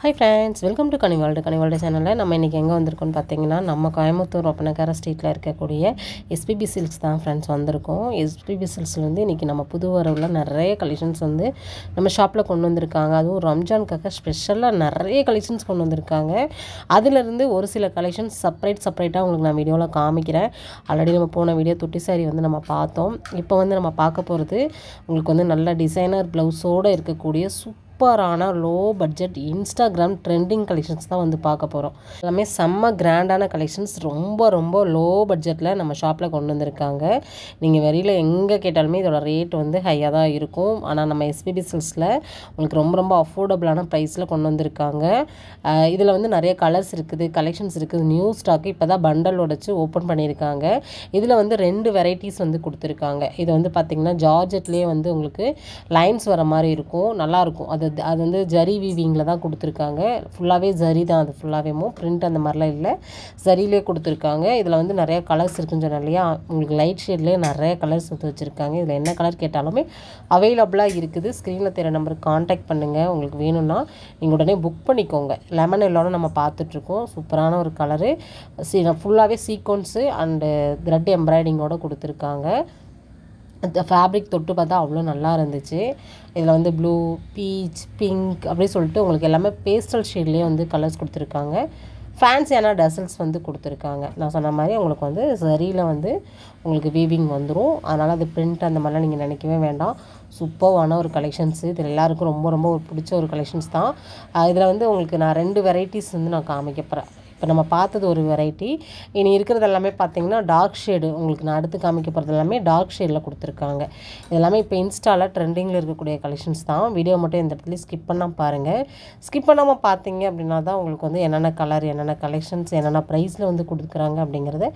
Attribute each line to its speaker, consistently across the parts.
Speaker 1: Hi friends, welcome to Kanivalda சேனலில் நம்ம இன்றைக்கி எங்கே வந்திருக்கோம்னு பார்த்தீங்கன்னா நம்ம கோயம்புத்தூர் ஒப்பனக்கார ஸ்ட்ரீட்டில் இருக்கக்கூடிய எஸ்பிபி சில்க்ஸ் தான் ஃப்ரெண்ட்ஸ் வந்திருக்கோம். எஸ்பிபி சில்க்ஸில் வந்து இன்றைக்கி நம்ம புது வரவில் நிறைய கலெக்ஷன்ஸ் வந்து நம்ம ஷாப்பில் கொண்டு வந்திருக்காங்க. அதுவும் ரம்ஜானுக்காக ஸ்பெஷலாக நிறைய கலெக்ஷன்ஸ் கொண்டு வந்திருக்காங்க. அதிலிருந்து ஒரு சில கலெக்ஷன்ஸ் செப்பரேட்டாக உங்களுக்கு நான் வீடியோவில் காமிக்கிறேன். ஆல்ரெடி நம்ம போன வீடியோ தொட்டி சாரி வந்து நம்ம பார்த்தோம். இப்போ வந்து நம்ம பார்க்க போகிறது உங்களுக்கு வந்து நல்ல டிசைனர் ப்ளவுஸோடு இருக்கக்கூடிய சூப்பரான low budget Instagram trending collections தான் வந்து பார்க்க போகிறோம். எல்லாமே செம்ம கிராண்டான கலெக்ஷன்ஸ், ரொம்ப லோ பட்ஜெட்டில் நம்ம ஷாப்பில் கொண்டு வந்திருக்காங்க. நீங்கள் வெளியில் எங்கே கேட்டாலுமே இதோட ரேட் வந்து ஹையாக தான் இருக்கும். ஆனால் நம்ம எஸ்பிபி சில்க்ஸில் உங்களுக்கு ரொம்ப அஃபோர்டபுளான ப்ரைஸில் கொண்டு வந்திருக்காங்க. இதில் வந்து நிறைய கலர்ஸ் இருக்குது, கலெக்ஷன்ஸ் இருக்குது. நியூ ஸ்டாக்கு இப்போ தான் பண்டல் உடைச்சு ஓப்பன் பண்ணியிருக்காங்க. இதில் வந்து 2 வெரைட்டிஸ் வந்து கொடுத்துருக்காங்க. இது வந்து பார்த்திங்கன்னா ஜார்ஜெட்லேயே வந்து உங்களுக்கு லைன்ஸ் வர மாதிரி இருக்கும், நல்லாயிருக்கும். அது வந்து ஜரி வீவிங்கில் தான் கொடுத்துருக்காங்க. ஃபுல்லாகவே ஜரி தான், அது ஃபுல்லாகவேமோ பிரிண்ட் அந்த மாதிரிலாம் இல்லை, ஜரியிலே கொடுத்துருக்காங்க. இதில் வந்து நிறைய கலர்ஸ் இருக்குன்னு சொன்னேன் இல்லையா, உங்களுக்கு லைட் ஷேட்லேயே நிறைய கலர்ஸ் வந்து வச்சுருக்காங்க. இதில் என்ன கலர் கேட்டாலுமே அவைலபிளாக இருக்குது. ஸ்க்ரீனில் தெரிய நம்பருக்கு காண்டாக்ட் பண்ணுங்கள். உங்களுக்கு வேணும்னா நீங்கள் உடனே புக் பண்ணிக்கோங்க. லெமன் எல்லோட நம்ம பார்த்துட்ருக்கோம். சூப்பரான ஒரு கலரு, ஃபுல்லாகவே சீக்வன்ஸு அண்டு த்ரெட் எம்ப்ராய்டிங்கோடு கொடுத்துருக்காங்க. அந்த ஃபேப்ரிக் தொட்டு பார்த்தா அவ்வளோ நல்லா இருந்துச்சு. இதில் வந்து ப்ளூ, பீச், பிங்க் அப்படி சொல்லிட்டு உங்களுக்கு எல்லாமே பேஸ்டல் ஷேட்லேயே வந்து கலர்ஸ் கொடுத்துருக்காங்க. ஃபேன்சியான டசல்ஸ் வந்து கொடுத்துருக்காங்க. நான் சொன்ன மாதிரி உங்களுக்கு வந்து சரியில் வந்து உங்களுக்கு வீவிங் வந்துடும். அதனால் அது பிரிண்ட் அந்த மாதிரிலாம் நீங்கள் நினைக்கவே வேண்டாம். சூப்பரான ஒரு கலெக்ஷன்ஸு. இதில் எல்லாேருக்கும் ரொம்ப பிடிச்ச ஒரு கலெக்ஷன்ஸ் தான். இதில் வந்து உங்களுக்கு நான் 2 வெரைட்டிஸ் வந்து நான் காமிக்க போகிறேன். இப்போ நம்ம பார்த்தது ஒரு வெரைட்டி, இனி இருக்கிறது எல்லாமே பார்த்திங்கன்னா டார்க் ஷேடு. உங்களுக்கு நான் அடுத்து காமிக்க போகிறது எல்லாமே டார்க் ஷேடில் கொடுத்துருக்காங்க. இதெல்லாமே இப்போ இன்ஸ்டாவில் ட்ரெண்டிங்கில் இருக்கக்கூடிய கலெக்ஷன்ஸ் தான். வீடியோ மட்டும் இந்த இடத்துல ஸ்கிப் பண்ணாமல் பாருங்கள். ஸ்கிப் பண்ணாமல் பார்த்தீங்க அப்படின்னா தான் உங்களுக்கு வந்து என்னென்ன கலர், என்னென்ன கலெக்ஷன்ஸ், என்னென்ன ப்ரைஸில் வந்து கொடுக்குறாங்க அப்படிங்கிறத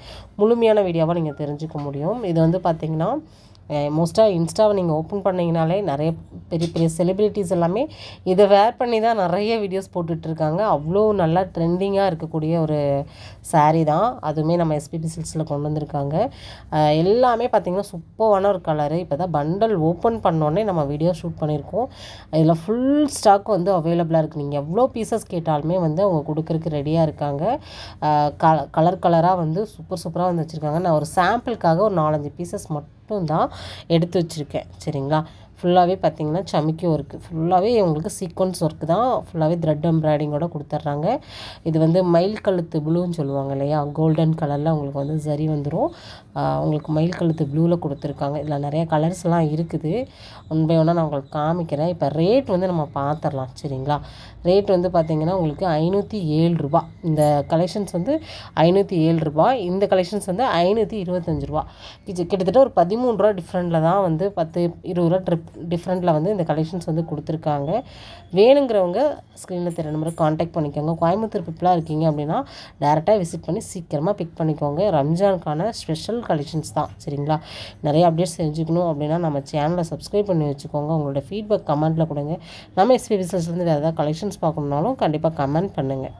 Speaker 1: முழுமையான வீடியோவாக நீங்கள் தெரிஞ்சுக்க முடியும். இது வந்து பார்த்திங்கன்னா மோஸ்ட்டாக இன்ஸ்டாவை நீங்கள் ஓப்பன் பண்ணிங்கனாலே நிறைய பெரிய செலிப்ரிட்டிஸ் எல்லாமே இதை வேர் பண்ணி தான் நிறைய வீடியோஸ் போட்டுட்ருக்காங்க. அவ்வளோ நல்லா ட்ரெண்டிங்காக இருக்கக்கூடிய ஒரு சாரீ தான். அதுவுமே நம்ம எஸ்பிபி சில்க்ஸில் கொண்டு வந்திருக்காங்க. எல்லாமே பார்த்திங்கன்னா சூப்பரான ஒரு கலரு. இப்போ தான் பண்டல் ஓப்பன் பண்ணோடனே நம்ம வீடியோ ஷூட் பண்ணியிருக்கோம். இதில் ஃபுல் ஸ்டாக் வந்து அவைலபிளாக இருக்குது. நீங்கள் எவ்வளோ பீசஸ் கேட்டாலுமே வந்து அவங்க கொடுக்குறதுக்கு ரெடியாக இருக்காங்க. கலராக வந்து சூப்பராக வந்து வச்சுருக்காங்க. நான் ஒரு சாம்பிளுக்காக ஒரு 4-5 பீசஸ் மட்டும் தான் எடுத்து வச்சுருக்கேன். சரிங்களா, ஃபுல்லாகவே பார்த்திங்கன்னா சமிக்கி ஒர்க்கு, ஃபுல்லாகவே உங்களுக்கு சீக்வன்ஸ் ஒர்க்கு தான். ஃபுல்லாகவே த்ரெட் எம்ப்ராய்டிங்கோட கொடுத்துட்றாங்க. இது வந்து மயில் கழுத்து ப்ளூன்னு சொல்லுவாங்க இல்லையா, கோல்டன் கலரில் உங்களுக்கு வந்து சரி வந்துடும். உங்களுக்கு மயில் கழுத்து ப்ளூவில் கொடுத்துருக்காங்க. இதில் நிறைய கலர்ஸ்லாம் இருக்குது. ஒன் பை ஒன்னாக நான் உங்களுக்கு காமிக்கிறேன். இப்போ ரேட் வந்து நம்ம பார்த்துடலாம். சரிங்களா, ரேட் வந்து பார்த்திங்கன்னா உங்களுக்கு 507 ரூபா. இந்த கலெக்ஷன்ஸ் வந்து 507 ரூபா. இந்த கலெக்ஷன்ஸ் வந்து 525 ரூபா. கிட்டத்தட்ட ஒரு 13 ரூபா டிஃப்ரெண்ட்டில் தான் வந்து 10-20 ரூபா டிஃப்ரெண்ட்டில் வந்து இந்த கலெக்ஷன்ஸ் வந்து கொடுத்துருக்காங்க. வேணுங்கிறவங்க ஸ்க்ரீனில் தெரிய நம்பருக்கு காண்டாக்ட் பண்ணிக்கோங்க. கோயம்புத்தூர் பீப்புளாக இருக்கீங்க அப்படின்னா டேரெக்டாக விசிட் பண்ணி சீக்கிரமாக பிக் பண்ணிக்கோங்க. ரம்ஜானுக்கான ஸ்பெஷல் கலெக்ஷன்ஸ் தான். சரிங்களா, நிறைய அப்டேட்ஸ் தெரிஞ்சுக்கணும் அப்படின்னா நம்ம சேனலை சப்ஸ்கிரைப் பண்ணி வச்சுக்கோங்க. உங்களோட ஃபீட்பேக் கமெண்ட்டில் கொடுங்க. நம்ம எஸ்பிபி சில்க்ஸ்லேருந்து வேறு ஏதாவது கலெக்ஷன்ஸ் பார்க்கணுன்னாலும் கண்டிப்பாக கமெண்ட் பண்ணுங்கள்.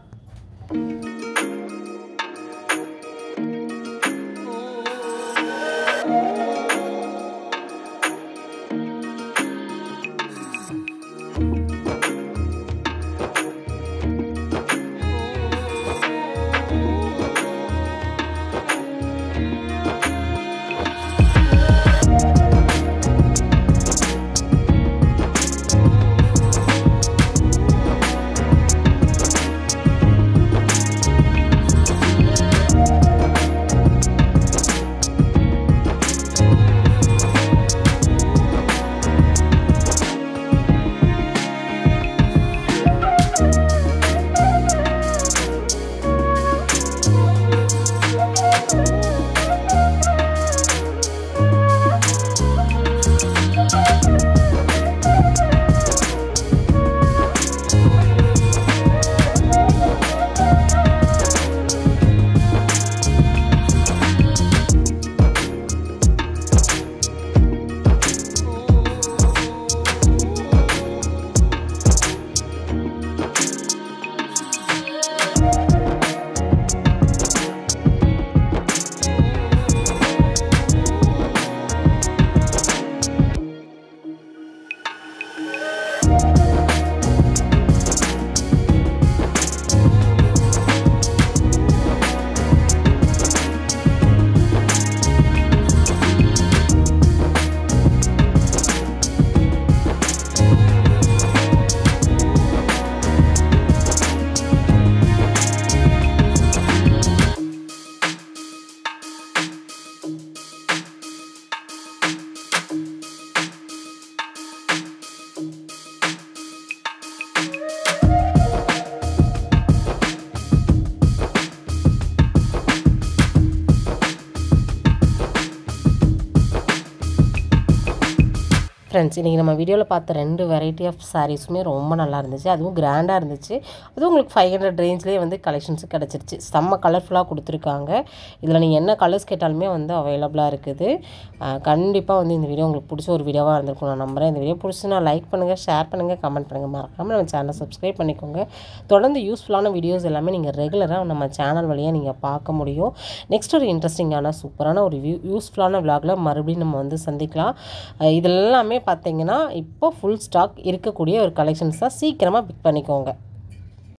Speaker 1: ஃப்ரெண்ட்ஸ், இன்றைக்கி நம்ம வீடியோவில் பார்த்த 2 வெரைட்டி ஆஃப் சாரீஸுமே ரொம்ப நல்லா இருந்துச்சு. அதுவும் கிராண்டாக இருந்துச்சு. அதுவும் உங்களுக்கு 500 ரேஞ்ச்லேயே வந்து கலெக்ஷன்ஸு கிடச்சிருச்சு. செம்ம கலர்ஃபுல்லாக கொடுத்துருக்காங்க. இதில் நீங்கள் என்ன கலர்ஸ் கேட்டாலுமே வந்து அவைலபிளாக இருக்குது. கண்டிப்பாக வந்து இந்த வீடியோ உங்களுக்கு பிடிச்ச ஒரு வீடியோவாக இருந்திருக்கும் நான் நம்புகிறேன். இந்த வீடியோ பிடிச்சுன்னா லைக் பண்ணுங்கள், ஷேர் பண்ணுங்கள், கமெண்ட் பண்ணுங்கள். மறக்காமல் நம்ம சேனலை சப்ஸ்கிரைப் பண்ணிக்கோங்க. தொடர்ந்து யூஸ்ஃபுல்லான வீடியோஸ் எல்லாமே நீங்கள் ரெகுலராக நம்ம சேனல் வழியாக நீங்கள் பார்க்க முடியும். நெக்ஸ்ட் ஒரு இன்ட்ரெஸ்டிங்கான சூப்பரான ஒரு யூஸ்ஃபுல்லான விளாகில் மறுபடியும் நம்ம வந்து சந்திக்கலாம். இதெல்லாமே பார்த்தீங்கன்னா இப்போ ஃபுல் ஸ்டாக் இருக்கக்கூடிய ஒரு கலெக்ஷன்ஸ் தான். சீக்கிரமாக பிக் பண்ணிக்கோங்க.